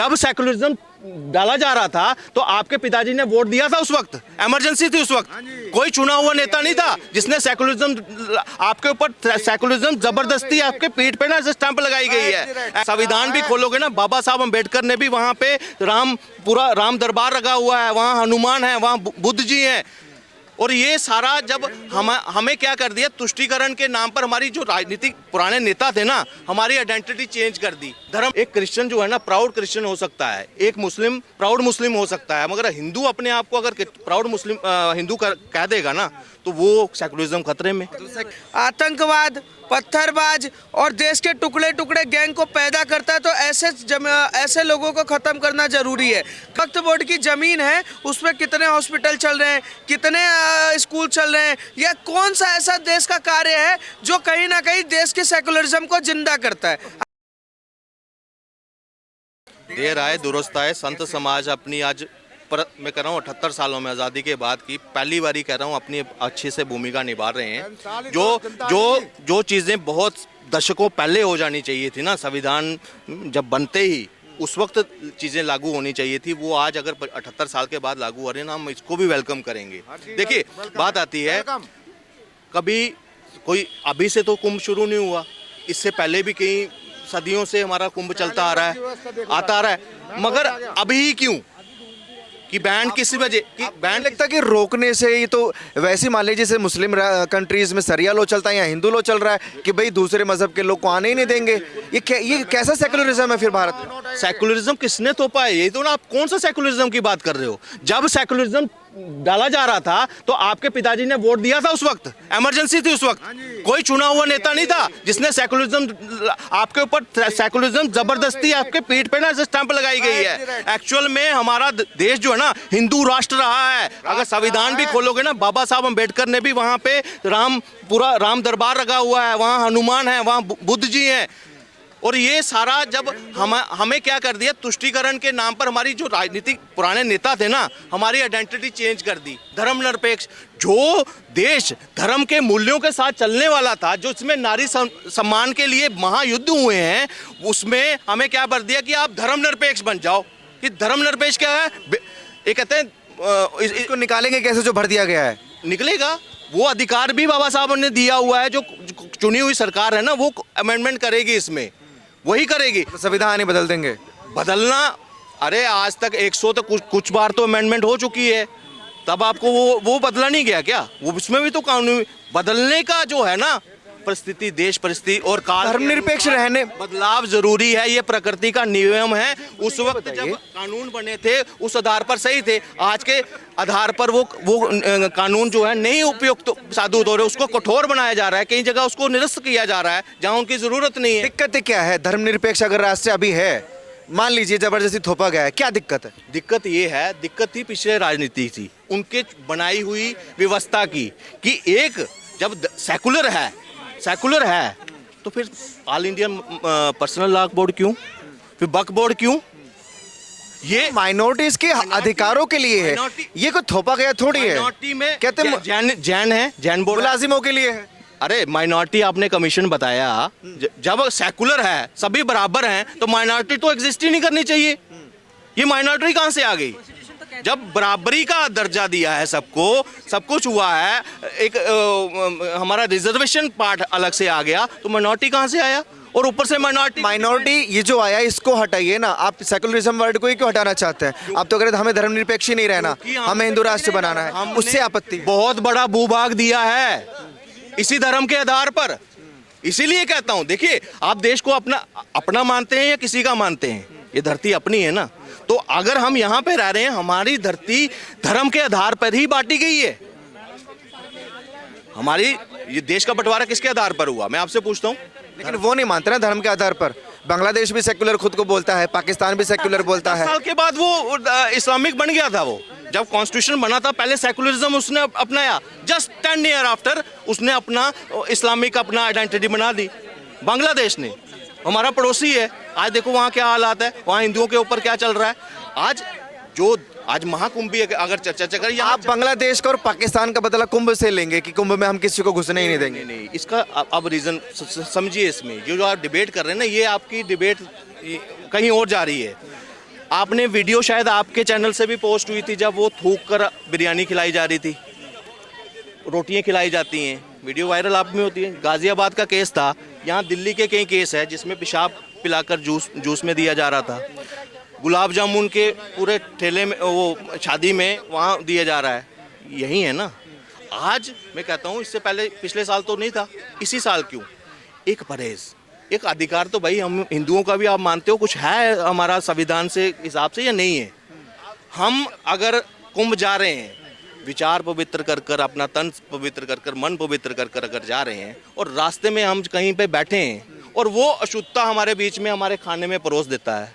जब सेकुलरिज्म डाला जा रहा था तो आपके पिताजी ने वोट दिया था, उस वक्त इमरजेंसी थी, उस वक्त कोई चुना हुआ नेता नहीं था जिसने सेकुलरिज्म आपके ऊपर सेकुलरिज्म जबरदस्ती आपके पीठ पे ना स्टैंप लगाई गई है। संविधान भी खोलोगे ना, बाबा साहब अम्बेडकर ने भी वहां पे पूरा राम दरबार लगा हुआ है, वहां हनुमान है, वहां बुद्ध जी हैं। और ये सारा जब हमें क्या कर दिया, तुष्टीकरण के नाम पर हमारी जो राजनीतिक पुराने नेता थे ना, हमारी आइडेंटिटी चेंज कर दी। धर्म, एक क्रिश्चियन जो है ना प्राउड क्रिश्चियन हो सकता है, एक मुस्लिम प्राउड मुस्लिम हो सकता है, मगर हिंदू अपने आप को अगर प्राउड मुस्लिम हिंदू कह देगा ना तो वो सेकुलरिज्म खतरे में। आतंकवाद, पत्थरबाज और देश के टुकड़े टुकड़े गैंग को पैदा करता है, तो ऐसे लोगों को खत्म करना जरूरी है। वक्फ बोर्ड की जमीन है, उसमें कितने हॉस्पिटल चल रहे हैं, कितने स्कूल चल रहे हैं, यह कौन सा ऐसा देश का कार्य है जो कहीं ना कहीं देश के सेकुलरिज्म को जिंदा करता है। देर आए दुरुस्त आए, संत समाज अपनी आज पर मैं कह रहा हूँ 78 सालों में आज़ादी के बाद की पहली बारी कह रहा हूँ अपनी अच्छे से भूमिका निभा रहे हैं। जो चीज़ें बहुत दशकों पहले हो जानी चाहिए थी ना, संविधान जब बनते ही उस वक्त चीज़ें लागू होनी चाहिए थी, वो आज अगर 78 साल के बाद लागू हो रही है ना, हम इसको भी वेलकम करेंगे। देखिए बात आती है, कभी कोई अभी से तो कुंभ शुरू नहीं हुआ, इससे पहले भी कई सदियों से हमारा कुंभ चलता आ रहा है, आता आ रहा है, मगर अभी क्यों कि बैन किसी वजह कि बैन लगता है कि रोकने से ही तो वैसे मान लीजिए जैसे मुस्लिम कंट्रीज में शरिया लॉ चलता है या हिंदू लॉ चल रहा है कि भाई दूसरे मजहब के लोग को आने ही नहीं देंगे, ये कैसा सेकुलरिज्म है फिर भारत में? सेकुलरिज्म किसने तोपा है? ये तो ना, आप कौन सा सेकुलरिज्म की बात कर रहे हो? जब सेकुलरिज्म डाला जा रहा था तो आपके पिताजी ने वोट दिया था, उस वक्त इमरजेंसी थी, उस वक्त कोई चुना हुआ नेता नहीं था जिसने सेकुलरिज्म आपके ऊपर सेकुलरिज्म जबरदस्ती आपके पीठ पे ना स्टैंप लगाई गई है। एक्चुअल में हमारा देश जो है ना हिंदू राष्ट्र रहा है। अगर संविधान भी खोलोगे ना, बाबा साहब अम्बेडकर ने भी वहां पे पूरा राम दरबार लगा हुआ है, वहां हनुमान है, वहां बुद्ध जी हैं। और ये सारा जब हमें क्या कर दिया, तुष्टीकरण के नाम पर हमारी जो राजनीतिक पुराने नेता थे ना, हमारी आइडेंटिटी चेंज कर दी। धर्मनिरपेक्ष जो देश धर्म के मूल्यों के साथ चलने वाला था, जो इसमें नारी सम्मान के लिए महायुद्ध हुए हैं, उसमें हमें क्या कर दिया कि आप धर्मनिरपेक्ष बन जाओ। कि धर्मनिरपेक्ष क्या है? ये कहते हैं इसको निकालेंगे कैसे जो भर दिया गया है? निकलेगा, वो अधिकार भी बाबा साहब ने दिया हुआ है। जो चुनी हुई सरकार है ना, वो अमेंडमेंट करेगी, इसमें वही करेगी। तो संविधान ही बदल देंगे? बदलना, अरे आज तक 100 तो कुछ बार तो अमेंडमेंट हो चुकी है, तब आपको वो बदला नहीं गया क्या? वो उसमें भी तो कानून बदलने का जो है ना, परिस्थिति, देश परिस्थिति और काल, धर्मनिरपेक्ष रहने बदलाव जरूरी है। ये प्रकृति का नियम है। उस वक्त जब कानून बने थे उस आधार पर सही थे, आज के आधार पर वो कानून जो है नहीं उपयुक्त साबित हो रहे, उसको कठोर बनाया जा रहा है, कई जगह उसको निरस्त किया जा रहा है जहां उनकी जरूरत नहीं है। दिक्कत क्या है? धर्मनिरपेक्ष अगर राष्ट्र अभी है, मान लीजिए जबरदस्ती थोपा गया है, क्या दिक्कत है? दिक्कत ये है, दिक्कत थी पिछले राजनीति थी, उनके बनाई हुई व्यवस्था की, कि एक जब सेकुलर है तो फिर all India Personal Law board क्यों, फिर वक्फ बोर्ड क्यों? ये माइनॉरिटीज के अधिकारों के लिए है, ये कोई थोपा गया थोड़ी है। माइनॉरिटी में कहते हैं जैन है, जैन बोर्ड मुलाजिमों के लिए है। अरे माइनॉरिटी आपने कमीशन बताया, जब सेकुलर है, सभी बराबर हैं, तो माइनॉरिटी तो एग्जिस्ट ही नहीं करनी चाहिए। ये माइनॉरिटी कहां से आ गई? जब बराबरी का दर्जा दिया है सबको, सब कुछ हुआ है, एक हमारा रिजर्वेशन पार्ट अलग से आ गया, तो माइनॉरिटी कहां से आया? और ऊपर से माइनॉरिटी ये जो आया, इसको हटाइए ना। आप सेकुलरिज्म वर्ड को ही क्यों हटाना चाहते हैं? आप तो कह रहे थे हमें धर्मनिरपेक्ष ही नहीं रहना, हमें हिंदू राष्ट्र बनाना है, उससे आपत्ति? बहुत बड़ा भूभाग दिया है इसी धर्म के आधार पर। इसीलिए कहता हूं, देखिए आप देश को अपना मानते हैं या किसी का मानते हैं, ये धरती अपनी है ना, तो अगर हम यहाँ पे रह रहे हैं, हमारी धरती धर्म के आधार पर ही बांटी गई है। हमारी ये देश का बंटवारा किसके आधार पर हुआ, मैं आपसे पूछता हूँ? लेकिन वो नहीं मानते ना धर्म के आधार पर। बांग्लादेश भी सेक्युलर खुद को बोलता है, पाकिस्तान भी सेक्युलर बोलता है। 10 साल के बाद वो इस्लामिक बन गया था। वो जब कॉन्स्टिट्यूशन बना था, पहले सेकुलरिज्म उसने अपनाया, जस्ट 10 ईयर आफ्टर उसने अपना इस्लामिक अपना आइडेंटिटी बना दी। बांग्लादेश ने, हमारा पड़ोसी है, आज देखो वहाँ क्या हालात है, वहाँ हिंदुओं के ऊपर क्या चल रहा है। आज महाकुंभ भी अगर चर्चा करें, आप बांग्लादेश का और पाकिस्तान का बदला कुंभ से लेंगे कि कुंभ में हम किसी को घुसने ही नहीं देंगे? नहीं, इसका अब रीजन समझिए। इसमें जो आप डिबेट कर रहे हैं ना, ये आपकी डिबेट कहीं और जा रही है। आपने वीडियो शायद आपके चैनल से भी पोस्ट हुई थी जब वो थूक कर बिरयानी खिलाई जा रही थी, रोटियां खिलाई जाती हैं, वीडियो वायरल आप में होती है। गाजियाबाद का केस था, यहाँ दिल्ली के कई केस है जिसमें पेशाब पिलाकर जूस में दिया जा रहा था। गुलाब जामुन के पूरे ठेले में वो शादी में वहाँ दिया जा रहा है, यही है ना। आज मैं कहता हूँ इससे पहले पिछले साल तो नहीं था, इसी साल क्यों? एक परहेज, एक अधिकार तो भाई हम हिंदुओं का भी आप मानते हो कुछ है हमारा संविधान से हिसाब से या नहीं है? हम अगर कुंभ जा रहे हैं, विचार पवित्र कर कर, अपना तन पवित्र कर कर, मन पवित्र कर कर अगर जा रहे हैं और रास्ते में हम कहीं पे बैठे हैं और वो अशुद्धता हमारे बीच में हमारे खाने में परोस देता है,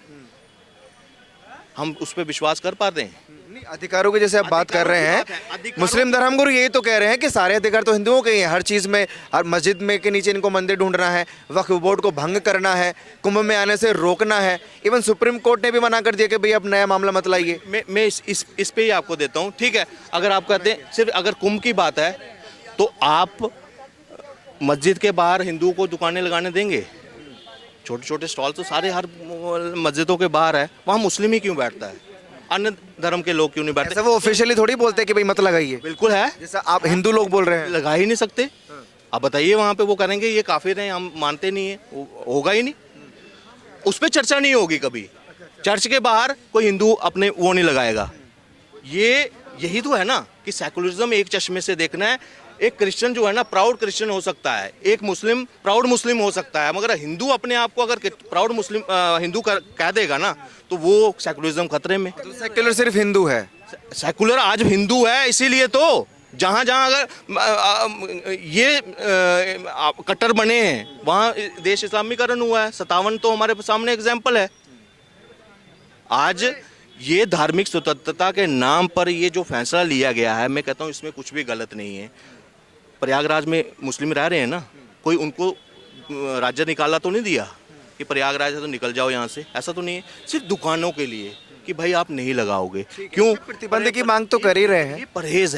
हम उस पर विश्वास कर पाते हैं? नहीं, अधिकारों की जैसे आप बात कर रहे हैं, मुस्लिम धर्मगुरु यही तो कह रहे हैं कि सारे अधिकार तो हिंदुओं के ही हैं, हर चीज़ में, हर मस्जिद में के नीचे इनको मंदिर ढूंढना है, वक्फ बोर्ड को भंग करना है, कुंभ में आने से रोकना है। इवन सुप्रीम कोर्ट ने भी मना कर दिया कि भाई अब नया मामला मत लाइए। मैं इस पे ही आपको देता हूँ, ठीक है। अगर आप कहते हैं सिर्फ अगर कुंभ की बात है तो आप मस्जिद के बाहर हिंदुओं को दुकानें लगाने देंगे? छोटे छोटे स्टॉल तो सारे हर मस्जिदों के बाहर है, वहाँ मुस्लिम ही क्यों बैठता है? अन्य धर्म के लोग क्यों नहीं बैठते? ऐसा वो ऑफिशियली थोड़ी बोलते हैं कि भाई मत लगाइए, बिल्कुल है, जैसा आप हिंदू लोग बोल रहे हैं। लगा ही नहीं सकते। आप बताइए वहाँ पे वो करेंगे ये काफिर हैं, हम मानते नहीं है, होगा ही नहीं, उस पर चर्चा नहीं होगी कभी। चर्च के बाहर कोई हिंदू अपने वो नहीं लगाएगा। यही तो है ना कि सेकुलरिज्म एक चश्मे से देखना है। एक क्रिश्चियन जो है ना प्राउड क्रिश्चियन हो सकता है, एक मुस्लिम प्राउड मुस्लिम हो सकता है, मगर हिंदू अपने आप को अगर प्राउड मुस्लिम हिंदू कह देगा ना तो वो सेकुलरिज्म खतरे में। तो सेक्युलर सिर्फ हिंदू है? सेकुलर आज हिंदू है, इसीलिए तो जहाँ जहाँ अगर ये कट्टर बने हैं वहाँ देश इस्लामीकरण हुआ है। 57 तो हमारे सामने एग्जाम्पल है। आज ये धार्मिक स्वतंत्रता के नाम पर ये जो फैसला लिया गया है, मैं कहता हूँ इसमें कुछ भी गलत नहीं है। प्रयागराज में मुस्लिम रह रहे हैं ना, कोई उनको राज्य निकाला तो नहीं दिया कि प्रयागराज से तो निकल जाओ यहाँ से, ऐसा तो नहीं है। सिर्फ दुकानों के लिए कि भाई आप नहीं लगाओगे, क्यों? प्रतिबंध की मांग तो कर ही रहे हैं। ये परहेज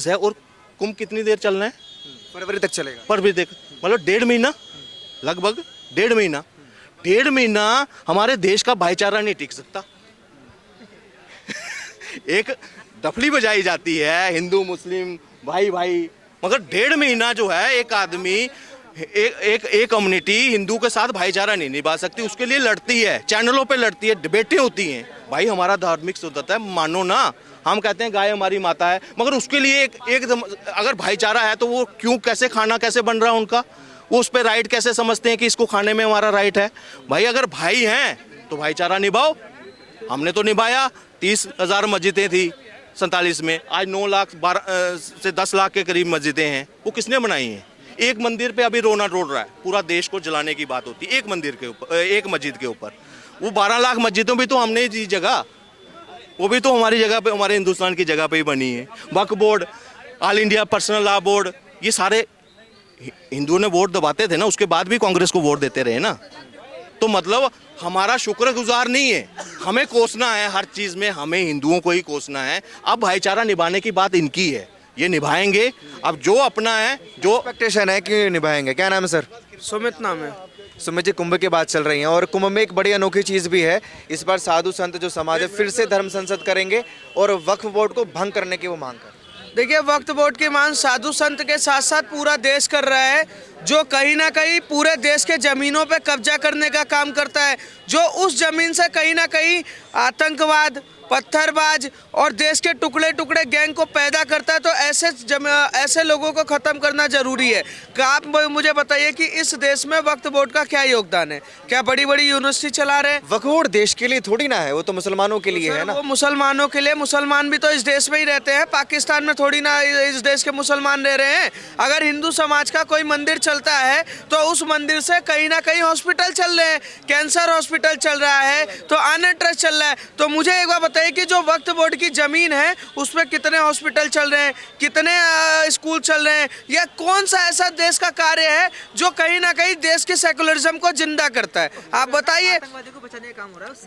है। और कुंभ कितनी देर चलना है? फरवरी तक चलेगा। फरवरी तक मतलब 1.5 महीना, लगभग 1.5 महीना हमारे देश का भाईचारा नहीं टिक सकता। एक दफली बजाई जाती है हिंदू मुस्लिम भाई भाई, मगर 1.5 महीना जो है एक आदमी एक कम्युनिटी हिंदू के साथ भाईचारा नहीं निभा सकती, उसके लिए लड़ती है, चैनलों पे लड़ती है, डिबेटें होती हैं। भाई हमारा धार्मिक स्वतंत्रता है, मानो ना। हम कहते हैं गाय हमारी माता है, मगर उसके लिए एकदम अगर भाईचारा है तो वो क्यों, कैसे खाना कैसे बन रहा है उनका, वो उस पर राइट कैसे समझते हैं कि इसको खाने में हमारा राइट है? भाई अगर भाई हैं तो भाईचारा निभाओ। हमने तो निभाया। 30,000 मस्जिदें थी 47 में, आज 9 लाख 12 से 10 लाख के करीब मस्जिदें हैं। वो किसने बनाई हैं? एक मंदिर पे अभी रोना रोड़ रहा है, पूरा देश को जलाने की बात होती है एक मंदिर के ऊपर, एक मस्जिद के ऊपर। वो 12 लाख मस्जिदों भी तो हमने दी जगह, वो भी तो हमारी जगह पे, हमारे हिंदुस्तान की जगह पे ही बनी है। Waqf Board, All India Personal Law Board, ये सारे हिंदुओं ने वोट दबाते थे ना, उसके बाद भी कांग्रेस को वोट देते रहे ना। तो मतलब हमारा शुक्रगुजार नहीं है, हमें कोसना है हर चीज़ में, हमें हिंदुओं को ही कोसना है। अब भाईचारा निभाने की बात इनकी है, ये निभाएंगे। अब जो अपना है, जो एक्सपेक्टेशन है कि निभाएंगे। क्या नाम है सर? सुमित नाम है। सुमित जी, कुंभ की बात चल रही है और कुंभ में एक बड़ी अनोखी चीज़ भी है। इस बार साधु संत जो समाज है फिर से धर्म संसद करेंगे और वक्फ बोर्ड को भंग करने की वो मांग कर। देखिए, वक्फ बोर्ड की मांग साधु संत के साथ साथ पूरा देश कर रहा है, जो कहीं ना कहीं पूरे देश के ज़मीनों पे कब्जा करने का काम करता है, जो उस ज़मीन से कहीं ना कहीं आतंकवाद, पत्थरबाज और देश के टुकड़े टुकड़े गैंग को पैदा करता है। तो ऐसे लोगों को ख़त्म करना ज़रूरी है। आप मुझे बताइए कि इस देश में वक्फ बोर्ड का क्या योगदान है? क्या बड़ी बड़ी यूनिवर्सिटी चला रहे हैं? वक्फ बोर्ड देश के लिए थोड़ी ना है, वो तो मुसलमानों के लिए है ना। वो मुसलमानों के लिए, मुसलमान भी तो इस देश में ही रहते हैं, पाकिस्तान में थोड़ी ना इस देश के मुसलमान रह रहे हैं। अगर हिंदू समाज का कोई मंदिर चलता है तो उस मंदिर से कहीं ना कहीं हॉस्पिटल चल रहे हैं, कैंसर हॉस्पिटल चल रहा है, तो आनंद ट्रस्ट चल रहा है। तो मुझे एक बार बताइए कि जो वक्फ बोर्ड की जमीन है उस पर कितने हॉस्पिटल चल रहे हैं, कितने स्कूल चल रहे हैं? या कौन सा ऐसा देश का कार्य है जो कहीं ना कहीं देश के सेकुलरिज्म को जिंदा करता है? आप बताइए।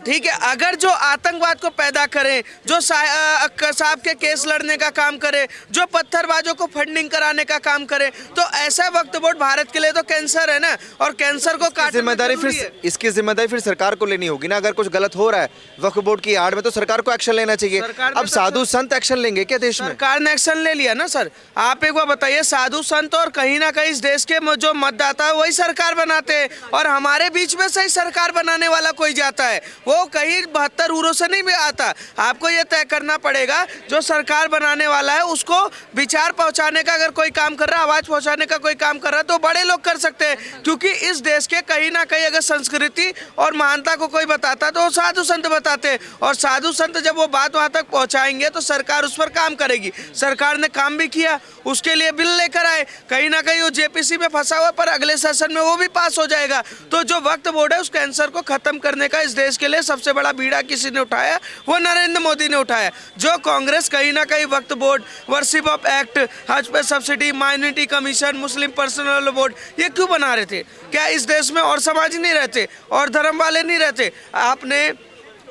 ठीक है, अगर जो आतंकवाद को पैदा करें, जो सांप के केस लड़ने का काम करे, जो पत्थरबाजों को फंडिंग कराने का काम करे, तो ऐसा वक्फ बोर्ड भारत के लिए तो कैंसर है ना, और कैंसर को काटना जिम्मेदारी जरूरी है। फिर इसकी जिम्मेदारी फिर सरकार को लेनी होगी ना। अगर कुछ गलत हो रहा है वक्फ बोर्ड की आड़ में तो सरकार को एक्शन लेना चाहिए। सरकार ने अब तो साधु संत एक्शन लेंगे क्या देश में? सरकार ने एक्शन ले लिया ना सर। आप एक बार बताइए, साधु संत और कहीं ना कहीं इस देश के जो मतदाता है वही सरकार बनाते हैं, और हमारे बीच में से ही सरकार बनाने वाला कोई जाता है, वो कहीं 72 उरों से नहीं भी आता। आपको ये तय करना पड़ेगा जो सरकार बनाने वाला है उसको विचार पहुंचाने का, अगर कोई काम कर रहा है, आवाज पहुंचाने का कोई काम कर रहा है तो बड़े लोग कर सकते हैं, क्योंकि इस देश के कहीं ना कहीं अगर संस्कृति और महानता को कोई बताता तो साधु संत बताते हैं, और साधु संत जब वो बात वहां तक पहुंचाएंगे तो सरकार उस पर काम करेगी। सरकार ने काम भी किया, उसके लिए बिल लेकर आए, कहीं ना कहीं वो जेपीसी में फंसा हुआ, पर अगले सेशन में वो भी पास हो जाएगा। तो जो वक्फ बोर्ड है उस कैंसर को खत्म करने का इस देश के लिए सबसे बड़ा बीड़ा किसी ने उठाया, वो नरेंद्र मोदी ने उठाया। जो कांग्रेस कहीं ना कहीं वक्फ बोर्ड, वर्शिप ऑफ एक्ट, हज पे सब्सिडी, माइनॉरिटी कमीशन, मुस्लिम पर्सनल बोर्ड, ये क्यों बना रहे थे? क्या इस देश में और समाज नहीं रहते और धर्म वाले नहीं रहते? आपने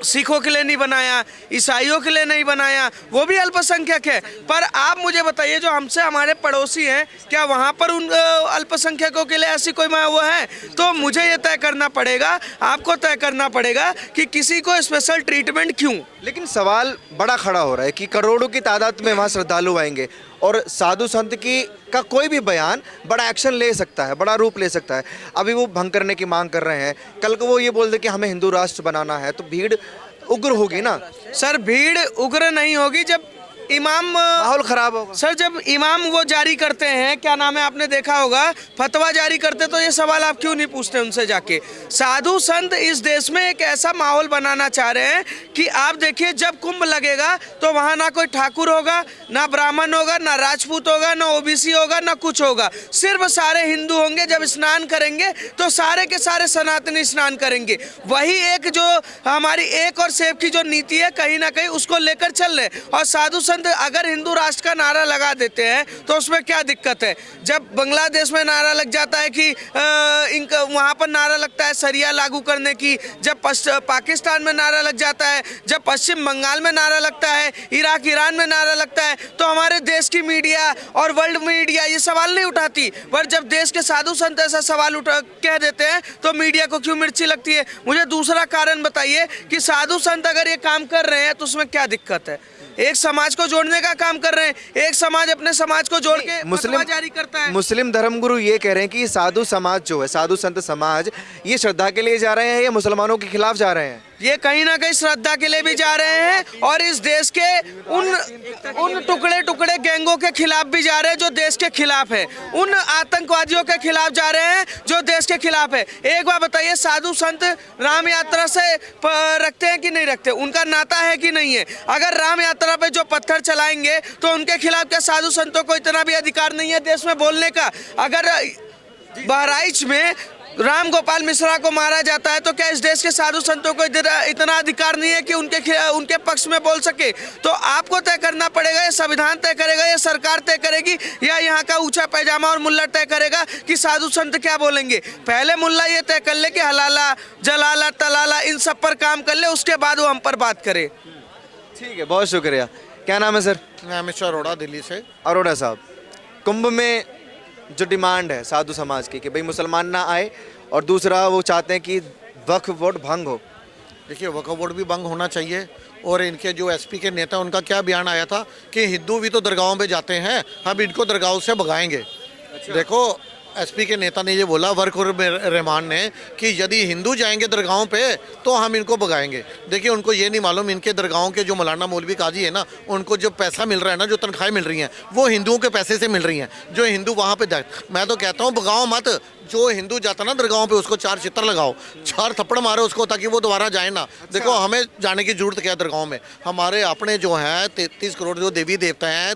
सिखों के लिए नहीं बनाया, ईसाइयों के लिए नहीं बनाया, वो भी अल्पसंख्यक है। पर आप मुझे बताइए, जो हमसे हमारे पड़ोसी हैं, क्या वहाँ पर उन अल्पसंख्यकों के लिए ऐसी कोई वो है? तो मुझे ये तय करना पड़ेगा, आपको तय करना पड़ेगा कि किसी को स्पेशल ट्रीटमेंट क्यों। लेकिन सवाल बड़ा खड़ा हो रहा है कि करोड़ों की तादाद में वहाँ श्रद्धालु आएंगे और साधु संत की का कोई भी बयान बड़ा एक्शन ले सकता है, बड़ा रूप ले सकता है। अभी वो भंग करने की मांग कर रहे हैं, कल को वो ये बोल दे कि हमें हिंदू राष्ट्र बनाना है, तो भीड़ उग्र होगी ना सर। भीड़ उग्र नहीं होगी जब इमाम, माहौल खराब होगा सर। जब इमाम वो जारी करते हैं, क्या नाम है, आपने देखा होगा, फतवा जारी करते, तो ये सवाल आप क्यों नहीं पूछते उनसे जाके? साधु संत इस देश में एक ऐसा माहौल बनाना चाह रहे हैं कि आप देखिए, जब कुंभ लगेगा तो वहाँ ना कोई ठाकुर होगा, ना ब्राह्मण होगा, ना राजपूत होगा, ना ओबीसी होगा, ना कुछ होगा, सिर्फ सारे हिंदू होंगे। जब स्नान करेंगे तो सारे के सारे सनातनी स्नान करेंगे। वही एक जो हमारी एक और सेब की जो नीति है, कहीं ना कहीं उसको लेकर चल रहे। और साधु संत अगर हिंदू राष्ट्र का नारा लगा देते हैं तो उसमें क्या दिक्कत है? जब बांग्लादेश में नारा लग जाता है कि इनका वहाँ पर नारा लगता है शरिया लागू करने की, जब पाकिस्तान में नारा लग जाता है, जब पश्चिम बंगाल में नारा लगता है, इराक ईरान में नारा लगता है, तो हमारे देश की मीडिया और वर्ल्ड मीडिया ये सवाल नहीं उठाती। पर जब देश के साधु संत ऐसा सवाल कह देते हैं तो मीडिया को क्यों मिर्ची लगती है? मुझे दूसरा कारण बताइए कि साधु संत अगर ये काम कर रहे हैं तो उसमें क्या दिक्कत है? एक समाज को जोड़ने का काम कर रहे हैं, एक समाज अपने समाज को जोड़ के फतवा जारी करता है। मुस्लिम धर्मगुरु ये कह रहे हैं कि साधु समाज जो है, साधु संत समाज, ये श्रद्धा के लिए जा रहे हैं या मुसलमानों के खिलाफ जा रहे हैं? ये कहीं ना कहीं श्रद्धा के लिए भी जा रहे हैं और इस देश के उन टुकड़े टुकड़े गैंगों के खिलाफ भी जा रहे हैं जो देश के खिलाफ है, उन आतंकवादियों के खिलाफ जा रहे हैं जो देश के खिलाफ है। एक बार बताइए, साधु संत राम यात्रा से रखते हैं कि नहीं रखते? उनका नाता है कि नहीं है? अगर राम यात्रा पे जो पत्थर चलाएंगे तो उनके खिलाफ क्या साधु संतों को इतना भी अधिकार नहीं है देश में बोलने का? अगर बहराइच में राम गोपाल मिश्रा को मारा जाता है तो क्या इस देश के साधु संतों को इतना अधिकार नहीं है कि उनके पक्ष में बोल सके? तो आपको तय करना पड़ेगा, ये संविधान तय करेगा, ये सरकार तय करेगी, या यहाँ का ऊंचा पैजामा और मुल्ला तय करेगा कि साधु संत क्या बोलेंगे? पहले मुल्ला ये तय कर ले कि हलाला, जलाला, तलाला, इन सब पर काम कर ले, उसके बाद वो हम पर बात करे। ठीक है, बहुत शुक्रिया। क्या नाम है सर? मैं अमित अरोड़ा, दिल्ली से। अरोड़ा साहब, कुंभ में जो डिमांड है साधु समाज की कि भाई मुसलमान ना आए, और दूसरा वो चाहते हैं कि वक्फ बोर्ड भंग हो। देखिए, वक्फ बोर्ड भी भंग होना चाहिए, और इनके जो एसपी के नेता, उनका क्या बयान आया था कि हिंदू भी तो दरगाहों पे जाते हैं, हम इनको दरगाहों से भगाएंगे। देखो, एसपी के नेता ने ये बोला, वरकुर रहमान ने, कि यदि हिंदू जाएंगे दरगाहों पे तो हम इनको भगाएंगे। देखिए, उनको ये नहीं मालूम इनके दरगाहों के जो मौलाना मौलवी काजी है ना, उनको जो पैसा मिल रहा है ना, जो तनख्वाहें मिल रही हैं, वो हिंदुओं के पैसे से मिल रही हैं, जो हिंदू वहाँ पे जाते। मैं तो कहता हूँ भगाओ मत, जो हिंदू जाता ना दरगाहों पे उसको 4 चित्तर लगाओ, 4 थप्पड़ मारो उसको, ताकि वो दोबारा जाए ना। देखो, हमें जाने की जरूरत क्या है दरगाहों में? हमारे अपने जो हैं 33 करोड़ जो देवी देवता हैं,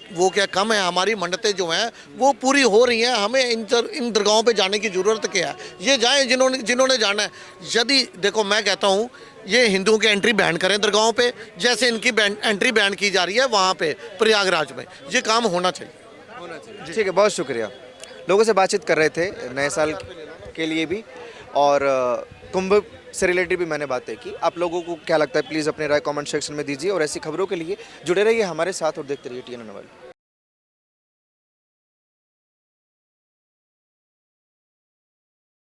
वो क्या कम है? हमारी मन्नतें जो हैं वो पूरी हो रही हैं, हमें इन दरगाहों पे जाने की ज़रूरत क्या है? ये जाएं जिन्होंने जाना है। यदि देखो, मैं कहता हूँ ये हिंदुओं की एंट्री बैन करें दरगाहों पे, जैसे इनकी एंट्री बैन की जा रही है वहाँ पे प्रयागराज में। ये काम होना चाहिए। ठीक है, बहुत शुक्रिया। लोगों से बातचीत कर रहे थे नए साल के लिए भी, और कुंभ से रिलेटेड भी मैंने बातें की। आप लोगों को क्या लगता है, प्लीज़ अपने राय कमेंट सेक्शन में दीजिए, और ऐसी खबरों के लिए जुड़े रहिए हमारे साथ और देखते रहिए TN World।